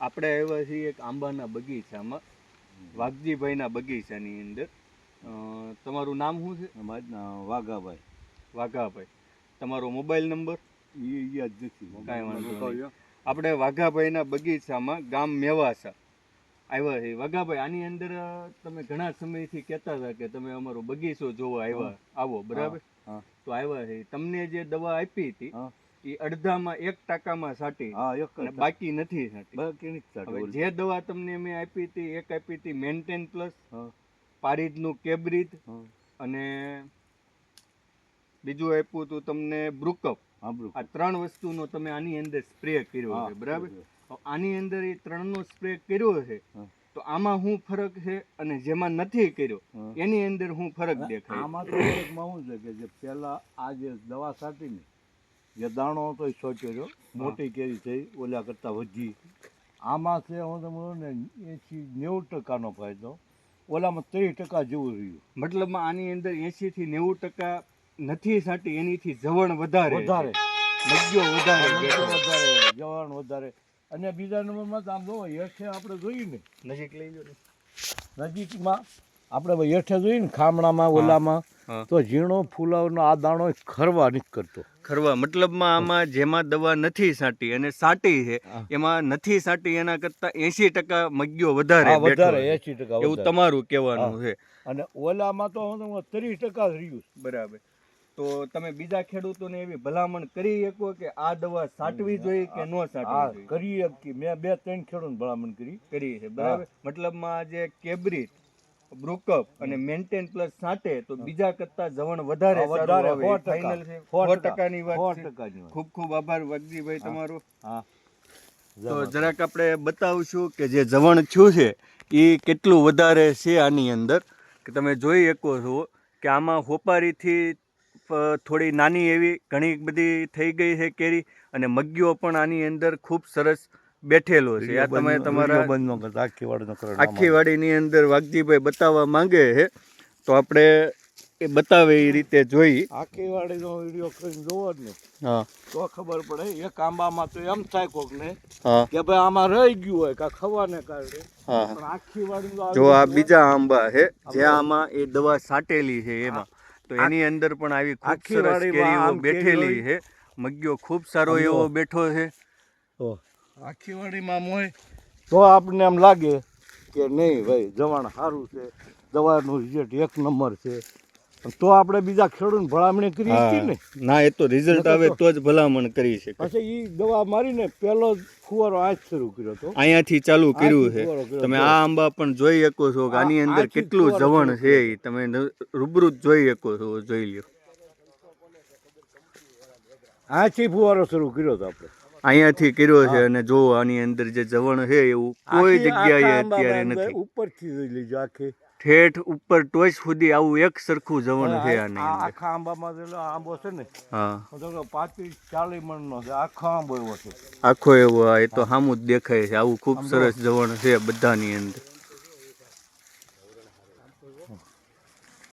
આપણે આવ્યા છીએ એક આંબાના બગીચામાં, વાઘજીભાઈના બગીચાની અંદર. તમારું નામ શું છે? અમારું નામ વાઘાભાઈ. વાઘાભાઈ, તમારો મોબાઈલ નંબર? એ યાદ નથી. કાંઈ વાંધો નહીં. આપણે વાઘાભાઈના બગીચામાં ગામ મેવાસા આવ્યા છીએ. વાઘાભાઈ, આની અંદર તમે ઘણા સમયથી કહેતા હતા કે તમે અમારો બગીચો જોવા આવો, બરાબર? તો આવ્યા છે. તમને જે દવા આપી હતી એ અડધામાં 1% સાટી, બાકી નથી સાટી. જે દવા તમને મેં આપી હતી, એક આપી હતી મેન્ટેન પ્લસ, પારિદનું કેબ્રિદ, અને બીજું આપ્યું હતું તમને બ્રુકઅપ. આ 3 વસ્તુનો તમે આની અંદર સ્પ્રે કર્યો છે, બરાબર? આની અંદર એ 3નો સ્પ્રે કર્યો છે, તો આમાં શું ફરક છે અને જેમાં નથી કર્યો એની અંદર શું ફરક દેખાય? આમાં તો ફરકમાં શું છે કે જે પહેલા આ જે દવા છાંટીને જે દાણો હતો એ સોચ્યો, મોટી કેરી થઈ ઓલા કરતાં વધી. આમાં છે હું તમને ને 80-90% ફાયદો, ઓલામાં 30% જેવું રહ્યું. મતલબમાં આની અંદર 80 થી 90% નથી સાટી, એનીથી જવણ વધારે, મગ્યો વધારે, જવણ વધારે. અને બીજા નંબરમાં આમ જો હેઠે આપણે જોઈએ ને, નજીક લઈ લો, નજીકમાં આપણે હેઠે જોઈએ ને ખામણામાં ઓલામાં, તો ઝીણો ફૂલાવનો આ દાણો ખરવા નથી કરતો. ખરવા મતલબમાં આમાં જેમાં દવા નથી સાટી અને સાટી છે એમાં નથી સાટી એના કરતા 80% મગ્યો વધારે, 80% એવું તમારું કહેવાનું છે. અને ઓલામાં તો 30% રહ્યું, બરાબર? તો તમે બીજા ખેડૂતોને એવી ભલામણ કરી શકો કે આ દવા સાટવી જોઈએ કે ન સાટવી જોઈએ? કરી. મેં 2-3 ખેડૂતોને ભલામણ કરી છે, બરાબર? મતલબમાં જે કેબ્રિદ, બ્રુકઅપ અને મેન્ટેન પ્લસ સાટે તો બીજા કરતા જવણ વધારે ફાઇનલ છે. 100%ની વાત છે. ખૂબ ખૂબ આભાર વાઘજીભાઈ તમારો. તો જરાક આપણે બતાવશું કે જે જવણ થયું છે એ કેટલું વધારે છે આની અંદર, કે તમે જોઈ શકો છો કે આમાં હોપારીથી થોડી નાની એવી ઘણી બધી થઈ ગઈ છે કેરી, અને મગ્યો પણ આની અંદર ખૂબ સરસ બેઠેલો છે. આ તમે તમારા આખી વાડીની અંદર વાઘજીભાઈ બતાવવા માંગે છે, તો આપણે એ બતાવે એ રીતે જોઈ. આખી વાડીનો વિડીયો કરીને જોવો જ ને, તો ખબર પડે. એક આંબામાં તો એમ થાય કોક ને કે ભાઈ આમાં રહી ગયું હોય કા ખવાને કારણે, પણ આખી વાડી જો આ બીજા આંબા છે જે આમાં એ દવા સાટેલી છે એમાં, તો એની અંદર પણ આવી ખૂબ સરસ કેરીઓ બેઠેલી છે. મગ્યો ખૂબ સારો એવો બેઠો છે. તો આખી વાડીમાં હોય તો આપણને એમ લાગે કે નહીં ભાઈ જવાણ સારું છે, દવાનું રિઝલ્ટ 1 નંબર છે, તો આપણે બીજા ખેડૂતને ભલામણ કરી હતી ને. ના, એ તો રિઝલ્ટ આવે તો જ ભલામણ કરી શકે. પછી એ દવા મારીને પહેલો ફુવારો આ જ શરૂ કર્યો હતો, અહીંયાથી ચાલુ કર્યું છે. તમે આ આંબા પણ જોઈ શકો છો કે આની અંદર કેટલું જવણ છે, એ તમે રૂબરૂ જ જોઈ શકો છો. જોઈ લ્યો, આથી ફુવારો શરૂ કર્યો હતો આપણે, અહીંયાથી કર્યો છે. અને જો આની અંદર જે જવણ છે એવું કોઈ જગ્યાએ અત્યારે નથી. ઉપરથી જોઈ લેજો, આખી ઠેઠ ઉપર ટોચ સુધી આવું એક સરખું જવણ છે આની અંદર. આખા આંબામાં આંબો છે ને, 35-40 મણનો છે આખો આંબો એવો છે, આખો એવો. એ તો સામું જ દેખાય છે. આવું ખૂબ સરસ જવણ છે બધાની અંદર.